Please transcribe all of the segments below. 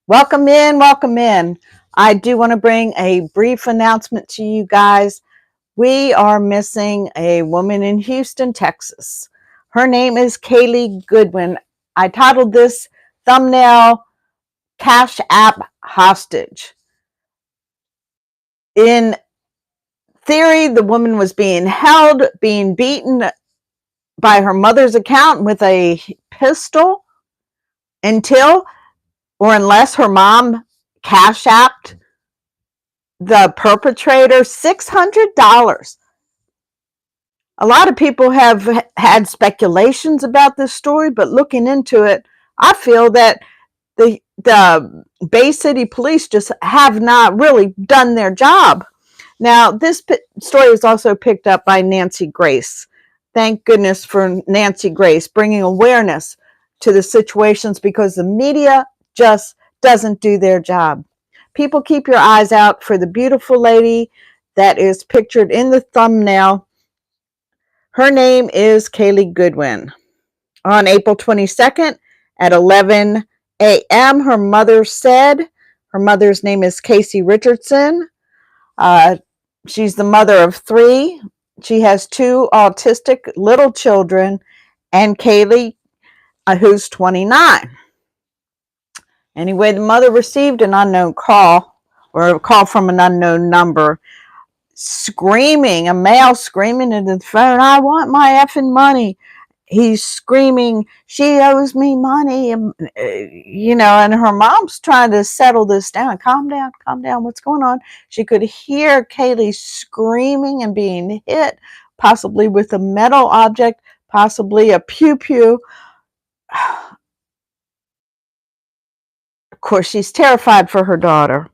Welcome in, welcome in. I do want to bring a brief announcement to you guys. We are missing a woman in Houston, Texas. Her name is Kalie Goodwin. I titled this thumbnail Cash App Hostage. In theory, the woman was being held, being beaten by her mother's account with a pistol until or unless her mom cash apped the perpetrator $600. A lot of people have had speculations about this story, but looking into it, I feel that the Bay City police just have not really done their job. Now, this story was also picked up by Nancy Grace. Thank goodness for Nancy Grace bringing awareness to the situations, because the media just doesn't do their job. People, keep your eyes out for the beautiful lady that is pictured in the thumbnail. Her name is Kalie Goodwin. On April 22nd at 11 a.m., her mother said, her mother's name is Casey Richardson. She's the mother of 3. She has 2 autistic little children, and Kalie, who's 29. Anyway, the mother received an unknown call, or a call from an unknown number, screaming, a male screaming into the phone, "I want my effing money." He's screaming, "She owes me money." And her mom's trying to settle this down. Calm down, what's going on? She could hear Kalie screaming and being hit, possibly with a metal object, possibly a pew-pew. Of course, she's terrified for her daughter.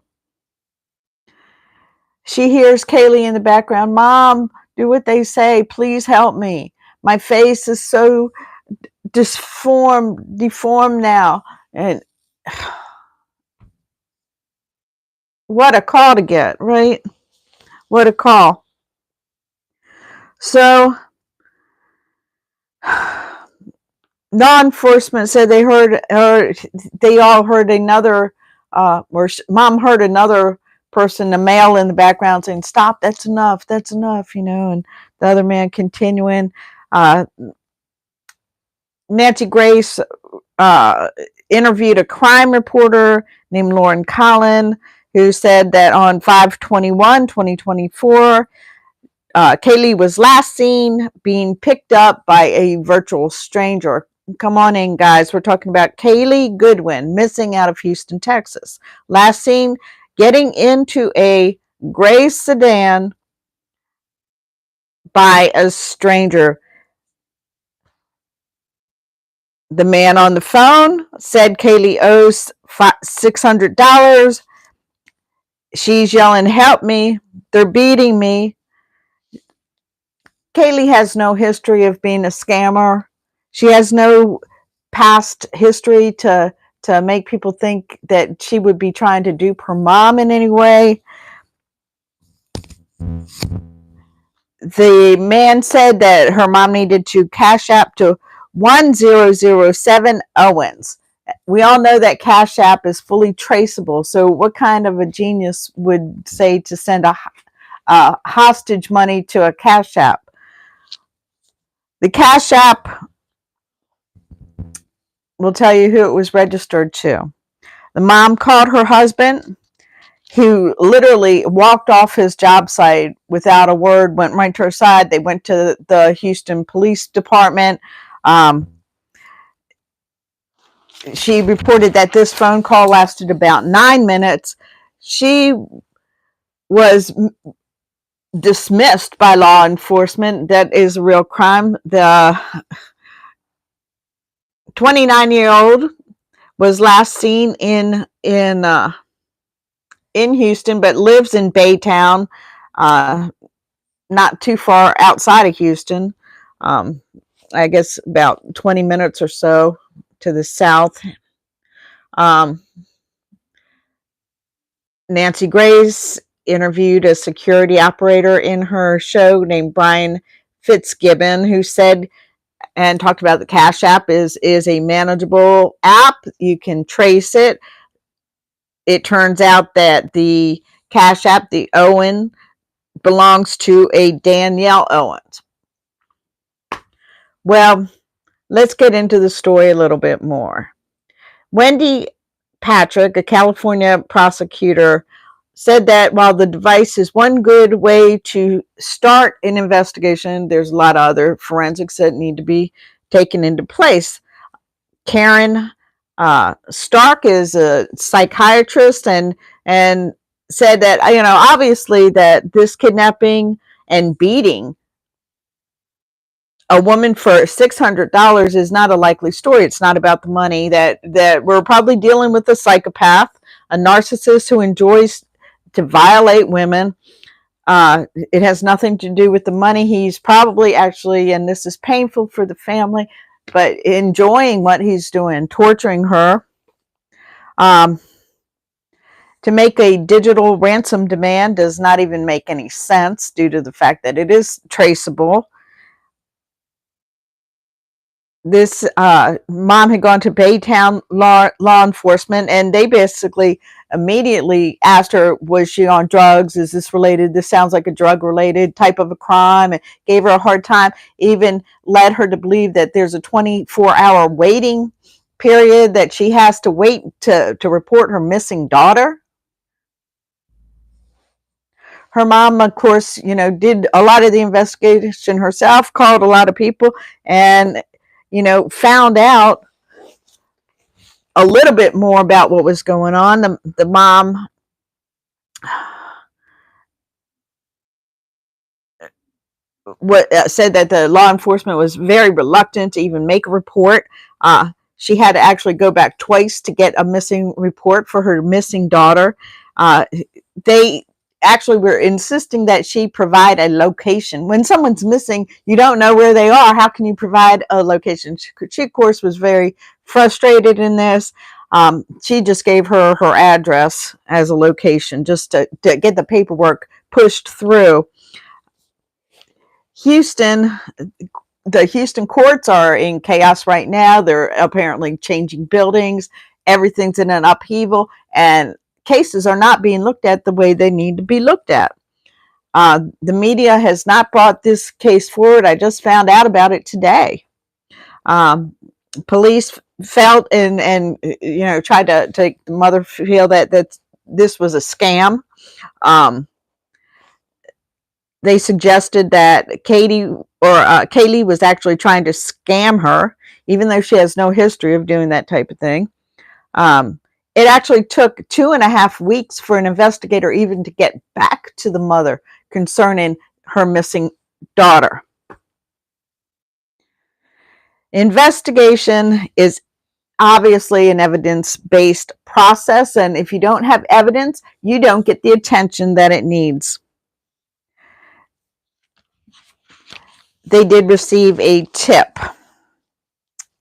She hears Kalie in the background, "Mom, do what they say. Please help me. My face is so deformed now." And what a call to get, right? What a call. So law enforcement said they all heard another, or mom heard another person, a male in the background, saying, "Stop, that's enough, and the other man continuing. Nancy Grace interviewed a crime reporter named Lauren Collin, who said that on 5/21/2024, Kalie was last seen being picked up by a virtual stranger. Come on in, guys. We're talking about Kalie Goodwin, missing out of Houston, Texas. Last seen getting into a gray sedan by a stranger. The man on the phone said Kalie owes $600. She's yelling, "Help me. They're beating me." Kalie has no history of being a scammer. She has no past history to make people think that she would be trying to dupe her mom in any way. The man said that her mom needed to cash app to 1007 Owens. We all know that Cash App is fully traceable. So what kind of a genius would say to send a hostage money to a Cash App? The Cash App will tell you who it was registered to. The mom called her husband, who literally walked off his job site without a word, went right to her side. They went to the Houston Police Department. She reported that this phone call lasted about 9 minutes. She was dismissed by law enforcement. That is a real crime. The 29-year-old was last seen in Houston, but lives in Baytown, not too far outside of Houston. I guess about 20 minutes or so to the south. Nancy Grace interviewed a security operator in her show named Brian Fitzgibbon, who said and talked about the Cash App is a manageable app. You can trace it. it turns out that the Cash App, the Owen, belongs to a Danielle Owens. Well, let's get into the story a little bit more. Wendy Patrick, a California prosecutor, said that while the device is one good way to start an investigation, there's a lot of other forensics that need to be taken into place. Karen Stark is a psychiatrist and said that, obviously that this kidnapping and beating a woman for $600 is not a likely story. It's not about the money. That we're probably dealing with a psychopath, a narcissist who enjoys to violate women. It has nothing to do with the money. He's probably actually, and this is painful for the family, but enjoying what he's doing, torturing her. To make a digital ransom demand does not even make any sense due to the fact that it is traceable. This mom had gone to Baytown law enforcement, and they basically immediately asked her, was she on drugs? Is this related? This sounds like a drug related type of a crime, and gave her a hard time, even led her to believe that there's a 24-hour waiting period that she has to wait to report her missing daughter. Her mom, of course, did a lot of the investigation herself, called a lot of people, and found out a little bit more about what was going on. The mom said that the law enforcement was very reluctant to even make a report. She had to actually go back twice to get a missing report for her missing daughter. They actually were insisting that she provide a location. When someone's missing, you don't know where they are. How can you provide a location? She of course, was very frustrated in this. She just gave her address as a location just to get the paperwork pushed through. The Houston courts are in chaos right now. They're apparently changing buildings. Everything's in an upheaval, and cases are not being looked at the way they need to be looked at. The media has not brought this case forward. I just found out about it today. Police felt and tried to take the mother feel that this was a scam. They suggested that Kalie was actually trying to scam her, even though she has no history of doing that type of thing. It actually took 2.5 weeks for an investigator even to get back to the mother concerning her missing daughter. Investigation is obviously an evidence-based process, and if you don't have evidence, you don't get the attention that it needs. They did receive a tip.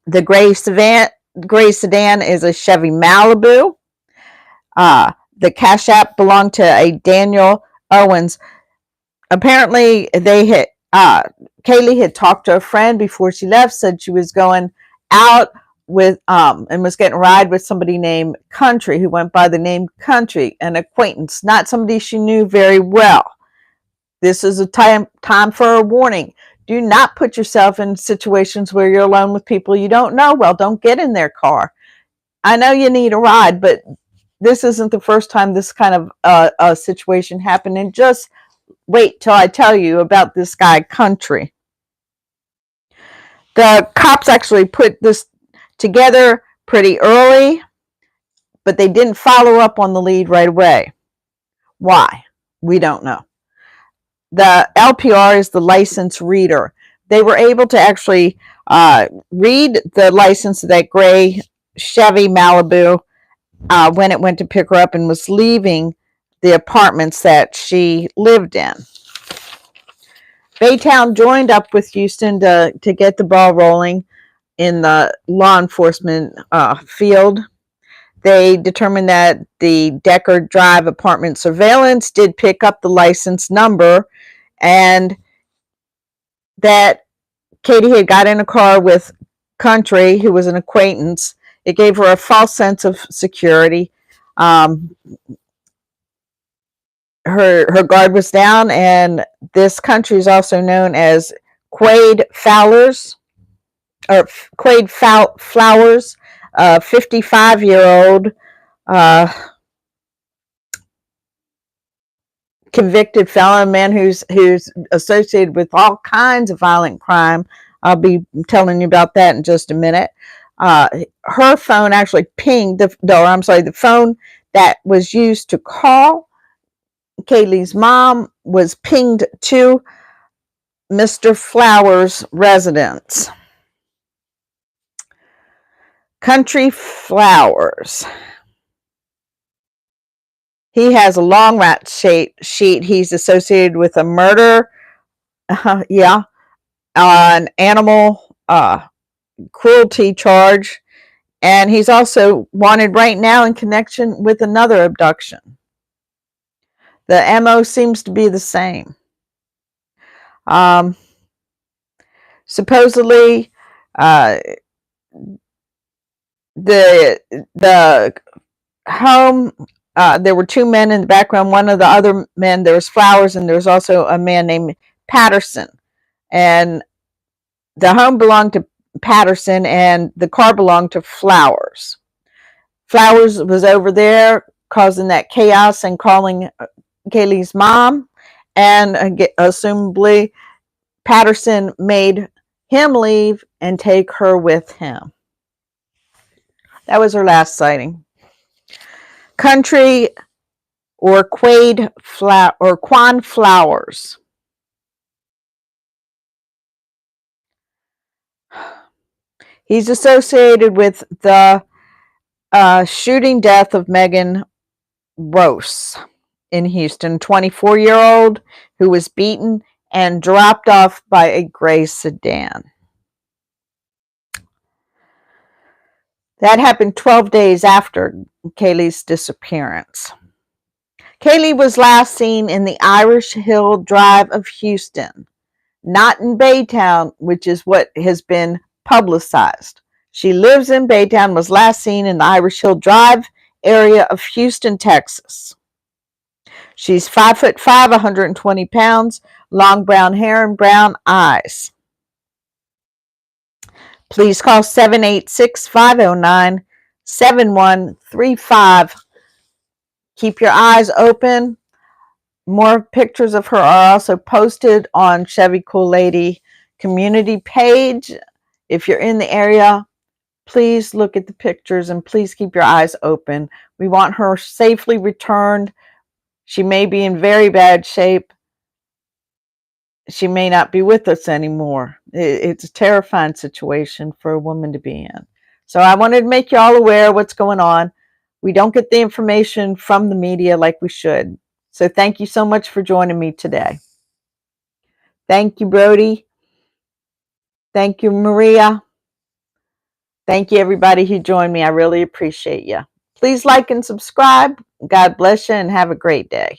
The gray sedan is a Chevy Malibu. The Cash App belonged to a Danielle Owens. Apparently, Kalie had talked to a friend before she left, said she was going out with and was getting a ride with somebody named Country, who went by the name Country, an acquaintance, not somebody she knew very well. This is a time for a warning. Do not put yourself in situations where you're alone with people you don't know well. Don't get in their car. I know you need a ride, but this isn't the first time this kind of a situation happened. And just wait till I tell you about this guy, Country. The cops actually put this together pretty early, but they didn't follow up on the lead right away. Why? We don't know. The LPR is the license reader. They were able to actually read the license of that gray Chevy Malibu when it went to pick her up and was leaving the apartments that she lived in. Baytown joined up with Houston to get the ball rolling in the law enforcement field. They determined that the Decker Drive apartment surveillance did pick up the license number, and that Katie had got in a car with Country, who was an acquaintance. It gave her a false sense of security. Um, her guard was down, and this country is also known as Quade Fowler's or Quade Flowers, 55-year-old convicted felon, man who's associated with all kinds of violent crime. I'll be telling you about that in just a minute. Her phone actually pinged the phone that was used to call Kalie's mom was pinged to Mr. Flowers' residence. Country Flowers. He has a long rap sheet. He's associated with a murder, an animal cruelty charge, and he's also wanted right now in connection with another abduction. The MO seems to be the same. Supposedly, the home, there were two men in the background. One of the other men, there was Flowers, and there was also a man named Patterson. And the home belonged to Patterson, and the car belonged to Flowers. Flowers was over there causing that chaos and calling Kalie's mom, and assumably Patterson made him leave and take her with him. That was her last sighting. Country or Quan Flowers. He's associated with the shooting death of Megan Rose in Houston, 24-year-old who was beaten and dropped off by a gray sedan. That happened 12 days after Kalie's disappearance. Kalie was last seen in the Irish Hill Drive of Houston, not in Baytown, which is what has been publicized. She lives in Baytown, was last seen in the Irish Hill Drive area of Houston, Texas. She's 5'5", 120 pounds, long brown hair and brown eyes. Please call 786-509-7135. Keep your eyes open. More pictures of her are also posted on Chevy Cool Lady community page. If you're in the area, please look at the pictures and please keep your eyes open. We want her safely returned. She may be in very bad shape. She may not be with us anymore. It's a terrifying situation for a woman to be in. So I wanted to make you all aware of what's going on. We don't get the information from the media like we should. So thank you so much for joining me today. Thank you, Brody. Thank you, Maria. Thank you, everybody who joined me. I really appreciate you. Please like and subscribe. God bless you and have a great day.